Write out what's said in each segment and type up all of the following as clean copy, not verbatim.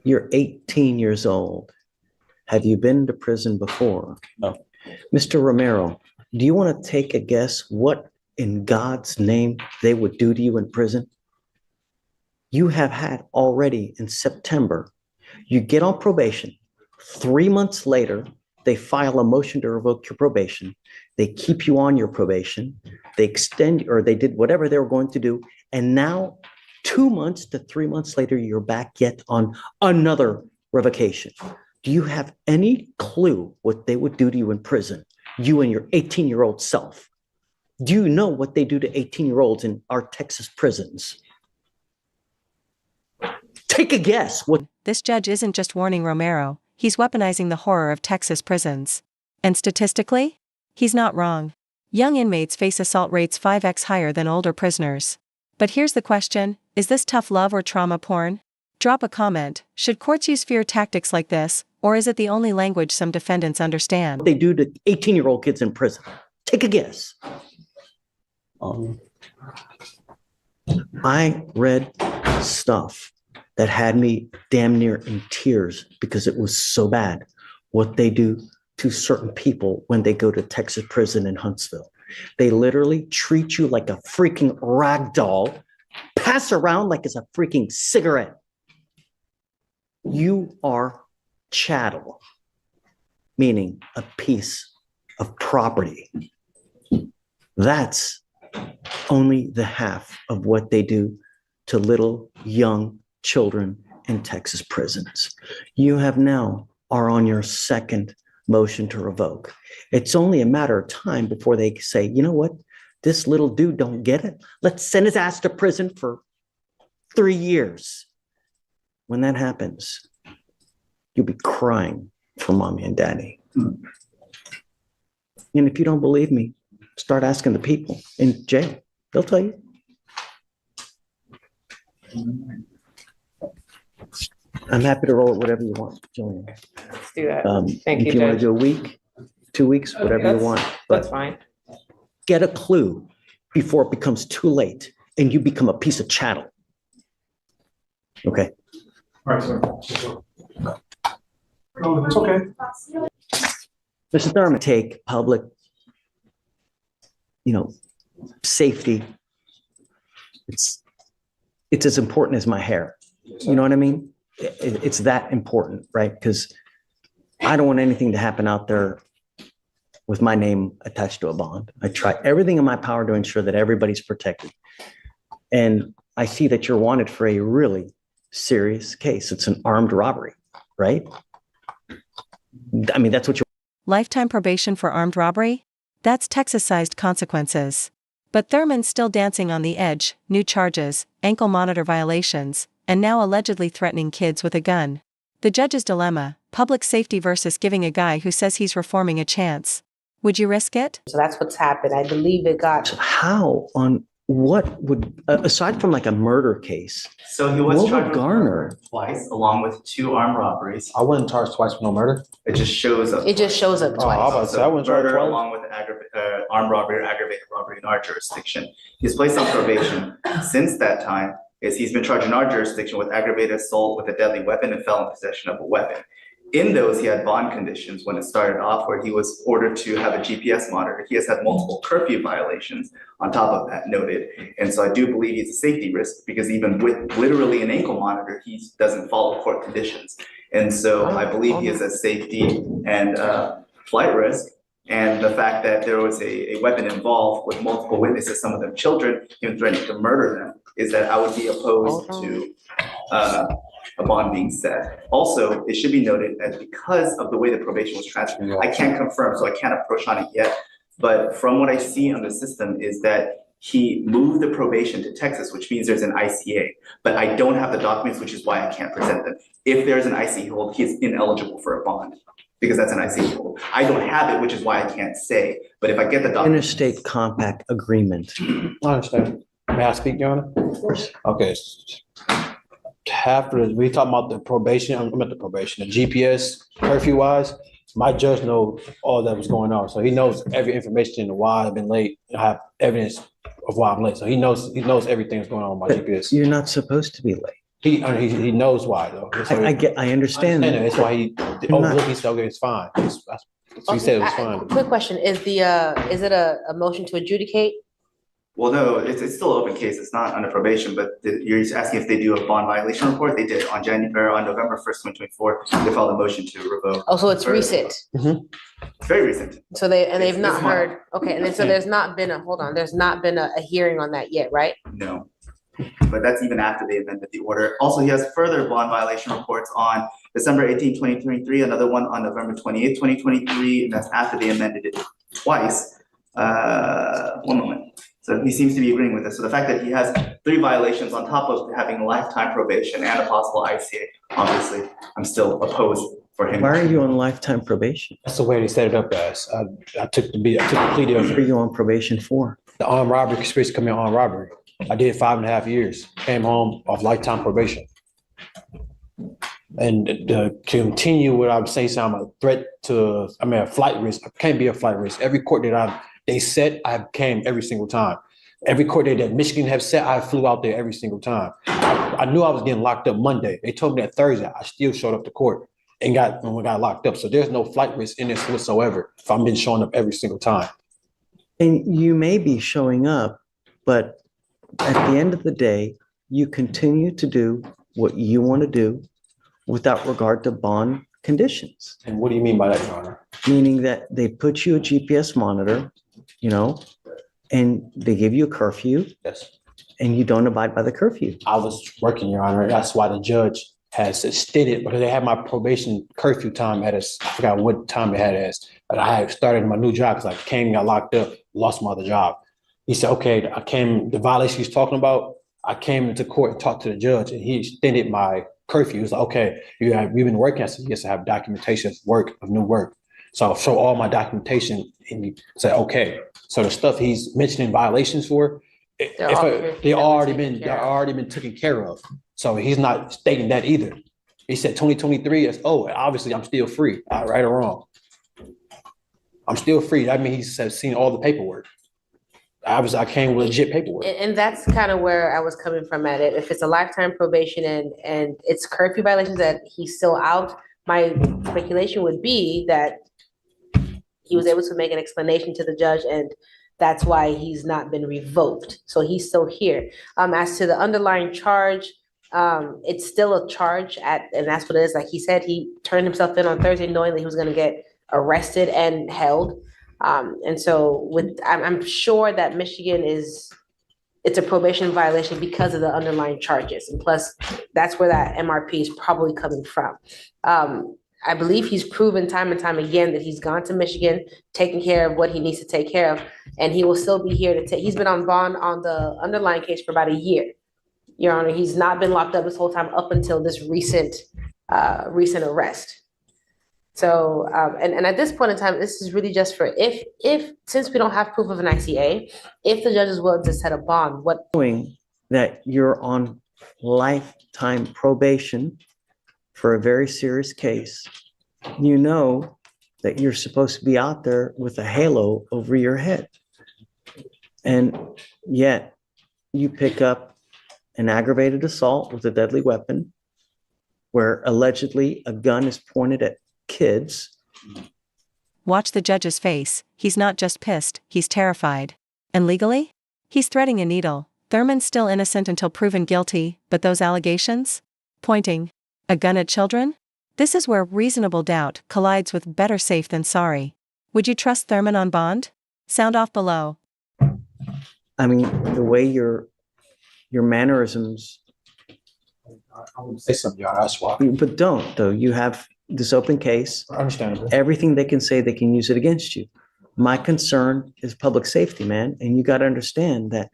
You're 18 years old. Have you been to prison before? No. Mr. Romero, do you want to take a guess what in God's name they would do to you in prison? You have had already in September, you get on probation. 3 months later, they file a motion to revoke your probation. They keep you on your probation. They extend, or they did whatever they were going to do. And now 2 months to 3 months later, you're back yet on another revocation. Do you have any clue what they would do to you in prison? You and your 18-year-old self. Do you know what they do to 18-year-olds in our Texas prisons? Take a guess. What? This judge isn't just warning Romero, he's weaponizing the horror of Texas prisons. And statistically, he's not wrong. Young inmates face assault rates 5x higher than older prisoners. But here's the question, is this tough love or trauma porn? Drop a comment, should courts use fear tactics like this, or is it the only language some defendants understand? They do to 18-year-old kids in prison. Take a guess. I read stuff that had me damn near in tears because it was so bad what they do to certain people when they go to Texas prison in Huntsville. They literally treat you like a freaking rag doll, pass around like it's a freaking cigarette. You are chattel, meaning a piece of property. That's only the half of what they do to little young children in Texas prisons. You have now are on your second motion to revoke. It's only a matter of time before they say, you know what, this little dude don't get it. Let's send his ass to prison for 3 years. When that happens, you'll be crying for mommy and daddy. And if you don't believe me, start asking the people in jail. They'll tell you. I'm happy to roll it whatever you want, Jillian. Let's do that. Thank If you, you want Judge. to do a week, 2 weeks, whatever you want. That's But fine. get a clue before it becomes too late and you become a piece of chattel. Okay. All right, sir. Oh, it's okay. Mr. Thurman, take public, safety. It's as important as my hair. You know what I mean? It's that important, right? Because I don't want anything to happen out there with my name attached to a bond. I try everything in my power to ensure that everybody's protected. And I see that you're wanted for a really serious case. It's an armed robbery, right? I mean, that's what you're. Lifetime probation for armed robbery? That's Texas-sized consequences. But Thurman's still dancing on the edge, new charges, ankle monitor violations, and now allegedly threatening kids with a gun. The judge's dilemma, public safety versus giving a guy who says he's reforming a chance. Would you risk it? So that's what's happened. I believe it got. How on what would, aside from like a murder case, So he was what charged would with garner? murder twice, along with 2 armed robberies. I wasn't charged twice for no murder. It just shows up. It just shows up Oh, I twice. was about to say, I wasn't charged Murder twice. along with armed robbery or aggravated robbery in our jurisdiction. He's placed on probation. Since that time, he's been charged in our jurisdiction with aggravated assault with a deadly weapon and felon possession of a weapon. In those, he had bond conditions when it started off, where he was ordered to have a GPS monitor. He has had multiple curfew violations on top of that noted. And so I do believe he's a safety risk, because even with literally an ankle monitor, he doesn't follow court conditions. And so I believe he is a safety and flight risk. And the fact that there was a weapon involved with multiple witnesses, some of them children, even threatening to murder them, is that I would be opposed to a bond being set. Also, it should be noted that because of the way the probation was transferred, I can't confirm, so I can't approach on it yet. But from what I see on the system is that he moved the probation to Texas, which means there's an ICA, but I don't have the documents, which is why I can't present them. If there's an ICA hold, he is ineligible for a bond, because that's an ICA hold. I don't have it, which is why I can't say, but if I get the documents. Interstate compact agreement. I understand. May I speak, Your Honor? Of course. Okay. After we talk about the probation, I'm at the probation, the GPS curfew wise, my judge knows all that was going on. So he knows every information and why I've been late. I have evidence of why I'm late. So he knows everything that's going on with my GPS. You're not supposed to be late. He knows why though. So I understand. that. That's why he overlooked. He said, okay, it's fine. So he said it was fine. Quick question, is it a motion to adjudicate? Well, no, it's still an open case. It's not under probation, but you're just asking if they do a bond violation report. They did on November 1st, 2024. They filed a motion to revoke. Oh, so it's recent. It's very recent. So they've not this heard, month. okay, and then so there's not been a hearing on that yet, right? No, but that's even after they amended the order. Also, he has further bond violation reports on December 18, 2023, another one on November 28, 2023, and that's after they amended it twice. One moment. So he seems to be agreeing with this. So the fact that he has 3 violations on top of having lifetime probation and a possible ICA, obviously, I'm still opposed for him. Why are you on lifetime probation? That's the way they set it up as. I took the plea deal. What are you on probation for? The armed robbery conspiracy coming armed robbery. I did 5.5 years. Came home off lifetime probation. And to continue what I'm saying, I'm a threat to. A flight risk. I can't be a flight risk. Every court that they set, I came every single time. Every court that Michigan have set, I flew out there every single time. I knew I was getting locked up Monday. They told me that Thursday. I still showed up to court and got locked up. So there's no flight risk in this whatsoever if I'm been showing up every single time. And you may be showing up, but at the end of the day, you continue to do what you want to do without regard to bond conditions. And what do you mean by that, Your Honor? Meaning that they put you a GPS monitor, and they give you a curfew. Yes. And you don't abide by the curfew. I was working, Your Honor. That's why the judge has extended, because they had my probation curfew time I forgot what time it had as. But I had started my new job because I came, got locked up, lost my other job. He said, okay, the violation he's talking about, I came into court and talked to the judge, and he extended my curfew. He was like, okay, you've been working. I said, yes, I have documentation of new work. So I'll show all my documentation, and he said, okay. So the stuff he's mentioning violations for, they already been taken care of. So he's not stating that either. He said 2023 is, obviously I'm still free, right or wrong. I'm still free. That means he's seen all the paperwork. Obviously, I came with legit paperwork. And that's kind of where I was coming from at it. If it's a lifetime probation and it's curfew violations that he's still out, my speculation would be that he was able to make an explanation to the judge, and that's why he's not been revoked. So he's still here. As to the underlying charge, it's still a charge and that's what it is. Like he said, he turned himself in on Thursday knowing that he was going to get arrested and held. And so I'm sure that Michigan it's a probation violation because of the underlying charges. And plus that's where that MRP is probably coming from. I believe he's proven time and time again that he's gone to Michigan, taking care of what he needs to take care of, and he will still be here he's been on bond on the underlying case for about a year, Your Honor. He's not been locked up this whole time up until this recent arrest. So, and at this point in time, this is really just for if since we don't have proof of an ICA, if the judge is willing to set a bond, knowing that you're on lifetime probation for a very serious case, you know that you're supposed to be out there with a halo over your head. And yet you pick up an aggravated assault with a deadly weapon where allegedly a gun is pointed at kids. Watch the judge's face. He's not just pissed, he's terrified. And legally? He's threading a needle. Thurman's still innocent until proven guilty, but those allegations? Pointing a gun at children? This is where reasonable doubt collides with better safe than sorry. Would you trust Thurman on bond? Sound off below. I mean, the way your mannerisms. I wouldn't say something, Your Honor. That's why. But don't, though. You have this open case. Understandable. Everything they can say, they can use it against you. My concern is public safety, man. And you got to understand that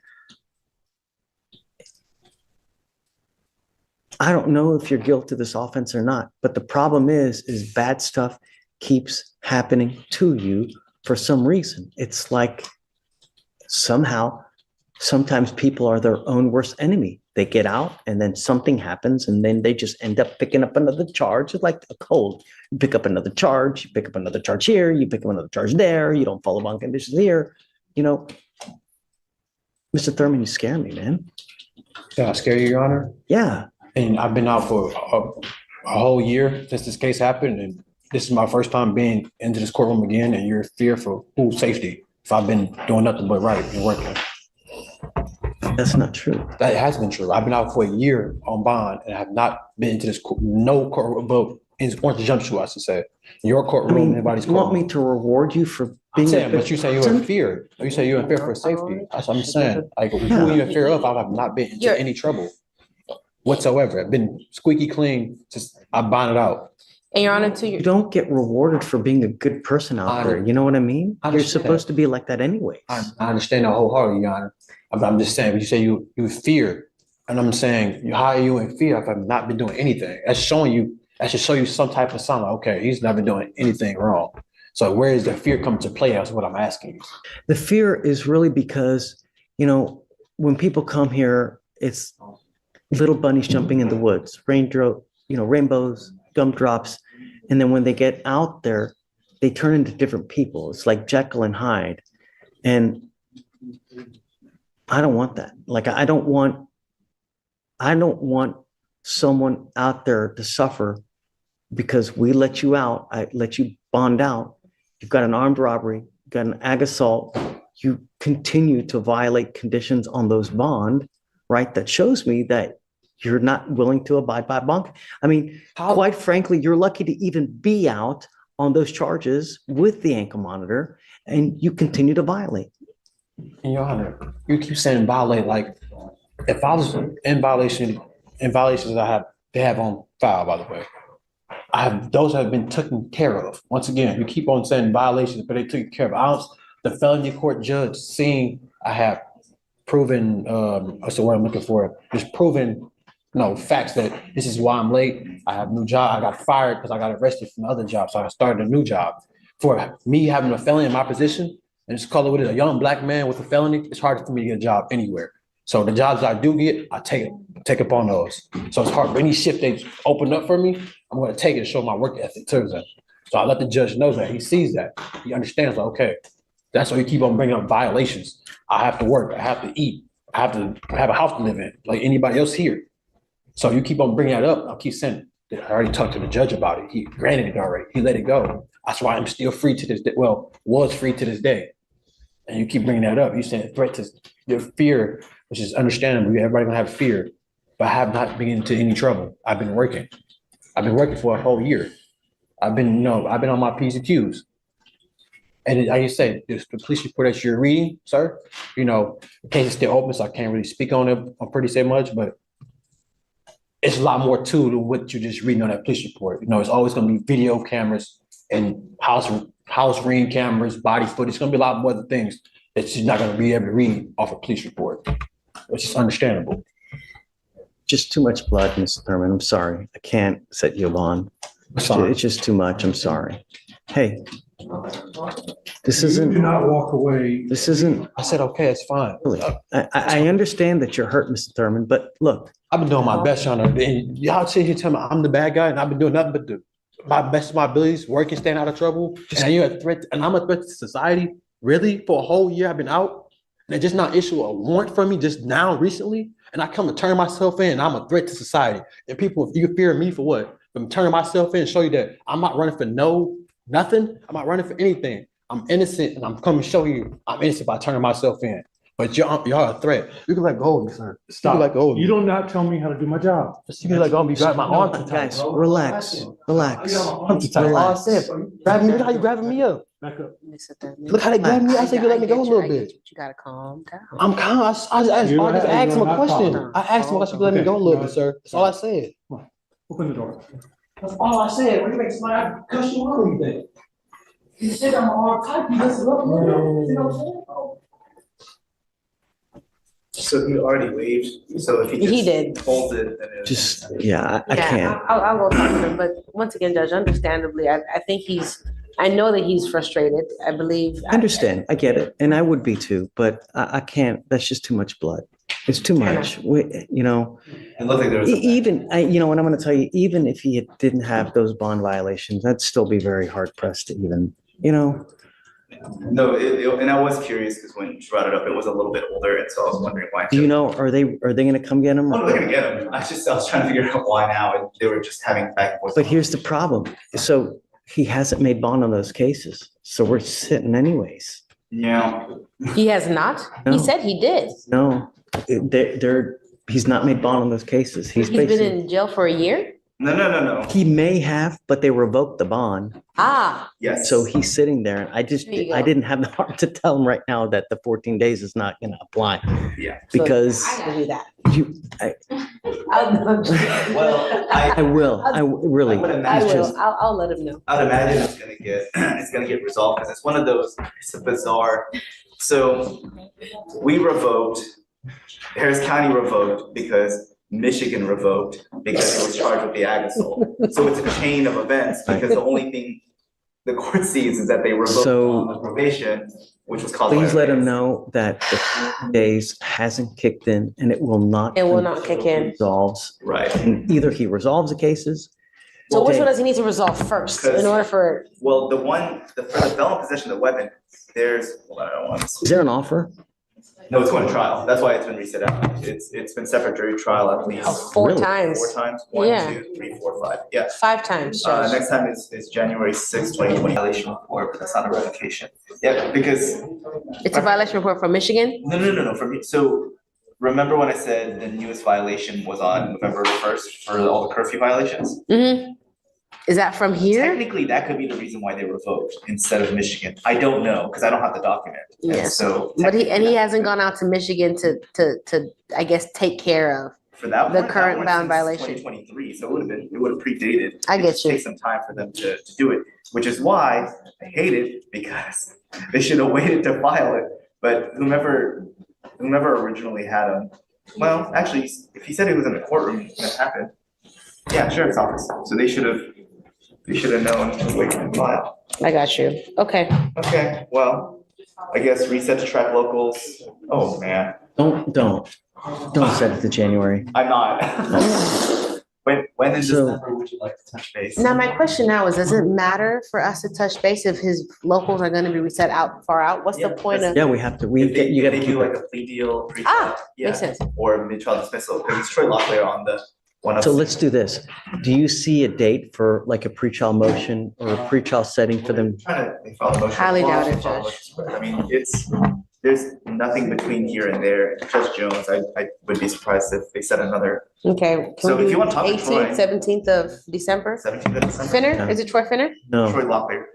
I don't know if you're guilty of this offense or not, but the problem is bad stuff keeps happening to you for some reason. It's like sometimes people are their own worst enemy. They get out and then something happens and then they just end up picking up another charge. It's like a cold. You pick up another charge, you pick up another charge here, you pick up another charge there, you don't follow bond conditions here. Mr. Thurman, you scare me, man. Can I scare you, Your Honor? Yeah. And I've been out for a whole year since this case happened, and this is my first time being into this courtroom again, and you're fearful whose safety if I've been doing nothing but right and working. That's not true. That has been true. I've been out for a year on bond and have not been into this no courtroom, but in Orange Jumpsuit, I should say. Your I courtroom, mean, anybody's you want courtroom. me to reward you for I'm being a saying, good but you say you're in person? fear. You say you're in fear for safety. That's what I'm saying. Like, who are you in fear of? I have not been into any trouble whatsoever. I've been squeaky clean. Just I bonded out. And Your Honor, to You your, don't get rewarded for being a good person out there. You know what I mean? I You're understand supposed to be like that anyways. I understand that wholeheartedly, Your Honor. I'm just saying, you say you fear, and I'm saying, how are you in fear if I've not been doing anything? That's showing you, that should show you some type of sign, like, okay, he's never doing anything wrong. So where is the fear come to play? That's what I'm asking you. The fear is really because, when people come here, it's little bunnies jumping in the woods, rainbows, gumdrops. And then when they get out there, they turn into different people. It's like Jekyll and Hyde. And I don't want that. Like, I don't want someone out there to suffer because we let you out. I let you bond out. You've got an armed robbery, you've got an ag assault. You continue to violate conditions on those bond, right? That shows me that you're not willing to abide by bond. I mean, quite frankly, you're lucky to even be out on those charges with the ankle monitor, and you continue to violate. Your Honor, you keep saying violate, like if I was in violations they have on file, by the way. Those have been taken care of. Once again, you keep on saying violations, but they took care of. The felony court judge seeing I have proven, what's the word I'm looking for? Just proven, facts that this is why I'm late. I have a new job. I got fired because I got arrested from the other job. So I started a new job. For me having a felony in my position, and just call it what it is, a young black man with a felony, it's hard for me to get a job anywhere. So the jobs I do get, I take up on those. So it's hard. Any shift they open up for me, I'm going to take it and show my work ethic to them. So I let the judge know that. He sees that. He understands, like, okay, that's why you keep on bringing up violations. I have to work. I have to eat. I have to have a house to live in, like anybody else here. So you keep on bringing that up. I'll keep saying, I already talked to the judge about it. He granted it already. He let it go. That's why I'm still free to this day. Well, was free to this day. And you keep bringing that up. You saying threat to your fear, which is understandable. Everybody gonna have fear, but I have not been into any trouble. I've been working. I've been working for a whole year. I've been on my P's and Q's. And like you said, the police report that you're reading, sir, the case is still open, so I can't really speak on it. I'm pretty say much, but it's a lot more to what you're just reading on that police report. It's always going to be video cameras and house ring cameras, body footage. It's going to be a lot more other things that you're not going to be able to read off a police report, which is understandable. Just too much blood, Mr. Thurman. I'm sorry. I can't set you on. It's just too much. I'm sorry. Hey, this isn't. Do not walk away. This isn't. I said, okay, it's fine. Really, I understand that you're hurt, Mr. Thurman, but look. I've been doing my best, and y'all sit here telling me I'm the bad guy, and I've been doing nothing but my best of my abilities, working, staying out of trouble. And you're a threat, and I'm a threat to society. Really, for a whole year, I've been out, and they just not issue a warrant for me just now, recently, and I come to turn myself in, and I'm a threat to society. And people, if you fear me for what? I'm turning myself in and show you that I'm not running for nothing. I'm not running for anything. I'm innocent, and I'm coming to show you I'm innocent by turning myself in. But y'all a threat. You can let go of me, sir. Stop. You can let go of me. You don't not tell me how to do my job. You can let go of me. Grab my arm too tight. Guys, relax. Relax. Arm too tight. All I said, grab me. Look how you grabbing me up. Back up. Look how they grab me. I said you let me go a little bit. You gotta calm down. I'm calm. I just asked him a question. I asked him why she let me go a little bit, sir. That's all I said. Open the door. That's all I said. When you make somebody cuss you out or anything. You said I'm all tight. You listen up. You know what I'm saying? So he already waived, so if He did. holds it, then it. Just, I can't. I'll go talk to him, but once again, Judge, understandably, I think I know that he's frustrated. I believe. I understand. I get it. And I would be too, but I can't. That's just too much blood. It's too much. It looked like there was. Even, and I'm going to tell you, even if he didn't have those bond violations, I'd still be very hard pressed to even, No, and I was curious because when she brought it up, it was a little bit older, and so I was wondering why. Do you know, are they gonna come get him? Oh, no, they're gonna get him. I was trying to figure out why now, and they were just having back and forth. But here's the problem. So he hasn't made bond on those cases. So we're sitting anyways. Yeah. He has not? No. He said he did. No, he's not made bond on those cases. He's He's been basically, in jail for a year? No. he may have, but they revoked the bond. Ah, Yes. So he's sitting there. And There you go. I didn't have the heart to tell him right now that the 14 days is not gonna apply. Yeah. Because I gotta do that. Well, I will, really. I would I imagine, will. I'll let him know. I'd imagine it's gonna get resolved because it's one of those, it's a bizarre. So we revoked, Harris County revoked because Michigan revoked because it was charged with the ag assault. So it's a chain of events because the only thing the court sees is that they revoked on the probation, which was caused by. Please let him events. know that the 14 days hasn't kicked in and it will not. It will not kick in. Resolves. Right. And either he resolves the cases. So which Okay. one does he need to resolve first in order for, Well, for the felon possession of the weapon, hold on, I don't want Is there an offer? No, it's going to trial. That's why it's been reset out. It's been set for jury trial at least four Really? times? 4 times. Yeah. 1, 2, 3, 4, 5. Yeah. 5 times, Judge. Next time is January 6th, 2020 violation report, but that's not a revocation. Yeah, because It's a violation report from Michigan? no, for me. So remember when I said the newest violation was on November 1st for all the curfew violations? Mm-hmm. Is that from here? Technically, that could be the reason why they revoked instead of Michigan. I don't know because I don't have the document. And Yes. so. But he technically, hasn't gone out to Michigan to I guess take care of. For that The one, that current one bound since violation. 2023, so it would have predated. I It get just you. takes some time for them to do it, which is why I hate it because they should have waited to file it. But whomever originally had him, well, actually, if he said he was in the courtroom when it happened, yeah, sheriff's office. So they should have known to wait and file. I got you. Okay. Okay, well, I guess reset to track locals. Oh, man, Don't set it to January. I'm not. When in So- December would you like to touch base? Now, my question now is, does it matter for us to touch base if his locals are gonna be reset out, far out? What's the Yeah, point of? Yeah, we have to, you gotta They keep do like it. a plea deal, pre-trial, Ah, yeah, makes sense. or mid-trial dismissal, because it's Troy Locklear on the one of. So let's do this. Do you see a date for like a pretrial motion or a pretrial setting for them? They file a motion. Highly doubt it, File a Judge. motion. I mean, there's nothing between here and there. Judge Jones, I would be surprised if they set another Okay. So if you want to talk to Troy- 18th, 17th of December? 17th of December. Finner? Is it Troy Finner? No, Troy Locklear.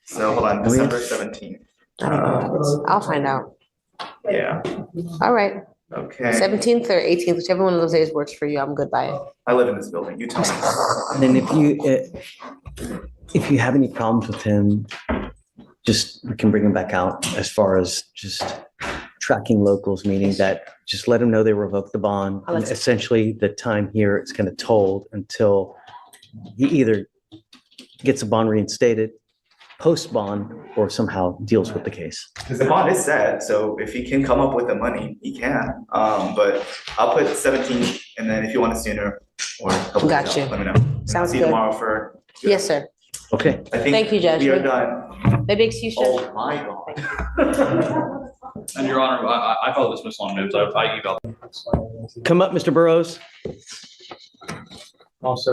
So hold on, Oh, yeah. December 17th. I don't know. I'll find out. Yeah, All right. okay. 17th or 18th, whichever one of those days works for you, I'm good by it. I live in this building, you tell me. and then if you have any problems with him, just, we can bring him back out as far as just tracking locals, meaning that just let him know they revoked the bond. I'll let And you- essentially, the time here, it's kind of told until he either gets a bond reinstated, post bond, or somehow deals with the case. Because the bond is set, so if he can come up with the money, he can. But I'll put 17, and then if you want it sooner or a couple Got days you. out, let me know. Sounds See you good. tomorrow for. Yes, sir. Okay, I think Thank you, Judge. we are done. Maybe excuse Judge. Oh, my God. And Your Honor, I filed dismissal on moves. I emailed. come up, Mr. Burrows. Also,